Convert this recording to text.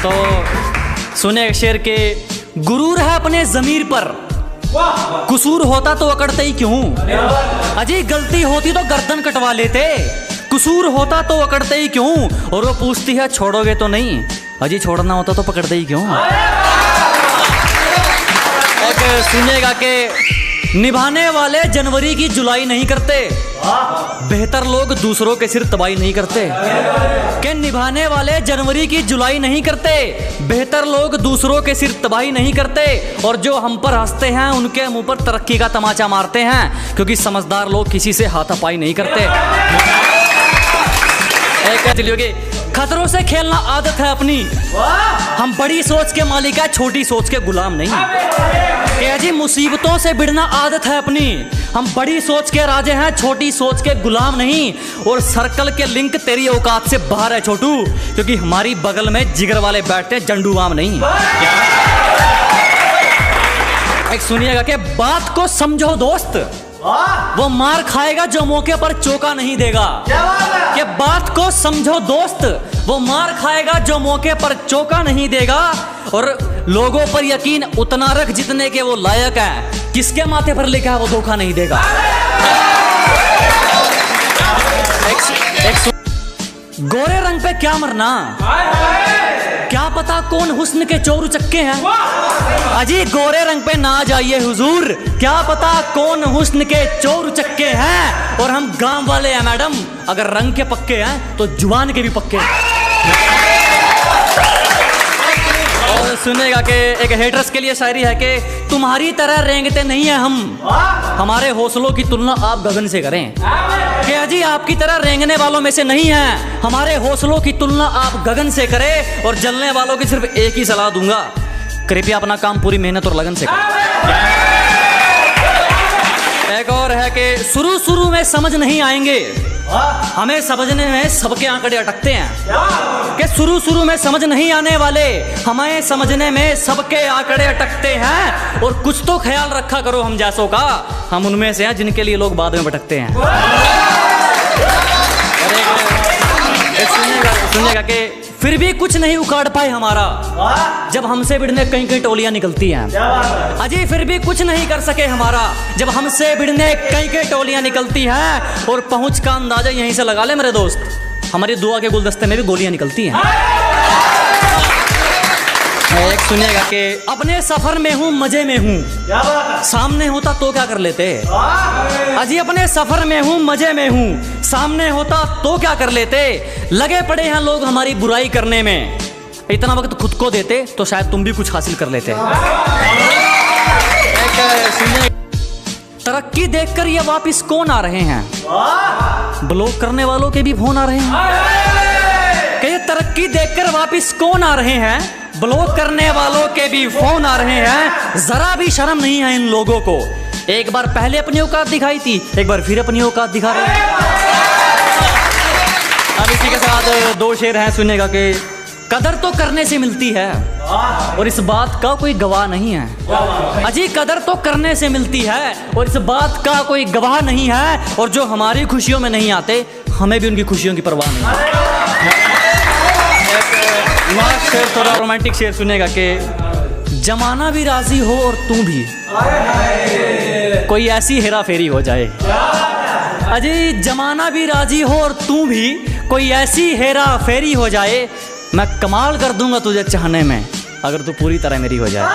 तो सुने एक शेर के, गुरूर है अपने जमीर पर, कसूर होता तो अकड़ते ही क्यों। अजी गलती होती तो गर्दन कटवा लेते, कसूर होता तो अकड़ते ही क्यों। और वो पूछती है छोड़ोगे तो नहीं, अजी छोड़ना होता तो पकड़ते ही क्यों। एक सुनिएगा कि निभाने वाले जनवरी की जुलाई नहीं करते, बेहतर लोग दूसरों के सिर तबाही नहीं करते। कि निभाने वाले जनवरी की जुलाई नहीं करते, बेहतर लोग दूसरों के सिर तबाही नहीं करते। और जो हम पर हंसते हैं उनके मुंह पर तरक्की का तमाचा मारते हैं, क्योंकि समझदार लोग किसी से हाथापाई नहीं करते। खतरों से खेलना आदत है अपनी, हम बड़ी सोच के मालिक है, छोटी सोच के गुलाम नहीं। कि जी मुसीबतों से भिड़ना आदत है अपनी, हम बड़ी सोच के राजे हैं, छोटी सोच के गुलाम नहीं। और सर्कल के लिंक तेरी औकात से बाहर है छोटू, क्योंकि हमारी बगल में जिगर वाले बैठते जंडू आम नहीं। एक सुनिएगा कि बात को समझो दोस्त, वो मार खाएगा जो मौके पर चौका नहीं देगा। कि बात को समझो दोस्त, वो मार खाएगा जो मौके पर चौका नहीं देगा। और लोगों पर यकीन उतना रख जितने के वो लायक है, किसके माथे पर लिखा है वो धोखा नहीं देगा। गोरे रंग पे क्या मरना, क्या पता कौन हुस्न के चोर चक्के हैं। अजी गोरे रंग पे ना जाइए हुजूर, क्या पता कौन हुस्न के चोर चक्के हैं। और हम गांव वाले हैं मैडम, अगर रंग के पक्के हैं तो जुबान के भी पक्के हैं। और सुनेगा कि एक हेटर्स के लिए शायरी है कि तुम्हारी तरह रेंगते नहीं है हम, हमारे हौसलों की तुलना आप गगन से करें। कि अजी आपकी तरह रेंगने वालों में से नहीं है, हमारे हौसलों की तुलना आप गगन से करें। और जलने वालों की सिर्फ एक ही सलाह दूंगा, कृपया अपना काम पूरी मेहनत और लगन से करें। एक और है कि शुरू में समझ नहीं आएंगे, हमें समझने में सबके आंकड़े अटकते हैं। कि शुरू में समझ नहीं आने वाले, हमें समझने में सबके आंकड़े अटकते हैं। और कुछ तो ख्याल रखा करो हम जैसों का, हम उनमें से हैं जिनके लिए लोग बाद में भटकते हैं। सुनिएगा कि फिर भी कुछ नहीं उखाड़ पाए हमारा, जब हमसे भिड़ने कई कई टोलियां निकलती हैं। अजी फिर भी कुछ नहीं कर सके हमारा, जब हमसे भिड़ने कई कई टोलियां निकलती हैं। और पहुंच का अंदाजा यहीं से लगा ले मेरे दोस्त, हमारी दुआ के गुलदस्ते में भी गोलियां निकलती हैं। एक सुनिएगा कि अपने सफर में हूँ मजे में हूँ, सामने होता तो क्या कर लेते। अजी अपने सफर में हूँ मजे में हूँ, सामने होता तो क्या कर लेते। लगे पड़े हैं लोग हमारी बुराई करने में, इतना वक्त खुद को देते तो शायद तुम भी कुछ हासिल कर लेते। तरक्की देखकर ये वापिस कौन आ रहे हैं, ब्लॉक करने वालों के भी फोन आ रहे हैं। कि तरक्की देखकर वापिस कौन आ रहे हैं, ब्लॉक करने वालों के भी फोन आ रहे हैं। जरा भी शर्म नहीं है इन लोगों को, एक बार पहले अपनी औकात दिखाई थी, एक बार फिर अपनी औकात दिखा रहे हैं। अब इसी के साथ दो शेर हैं, सुनेगा कि कदर तो करने से मिलती है और इस बात का कोई गवाह नहीं है। अजी कदर तो करने से मिलती है और इस बात का कोई गवाह नहीं है। और जो हमारी खुशियों में नहीं आते, हमें भी उनकी खुशियों की परवाह नहीं है। शेर थोड़ा रोमांटिक शेर सुनेगा कि जमाना भी राजी हो और तू भी, कोई ऐसी हेरा फेरी हो जाए। अजी जमाना भी राजी हो और तू भी, कोई ऐसी हेरा फेरी हो जाए। मैं कमाल कर दूंगा तुझे चाहने में, अगर तू पूरी तरह मेरी हो जाए।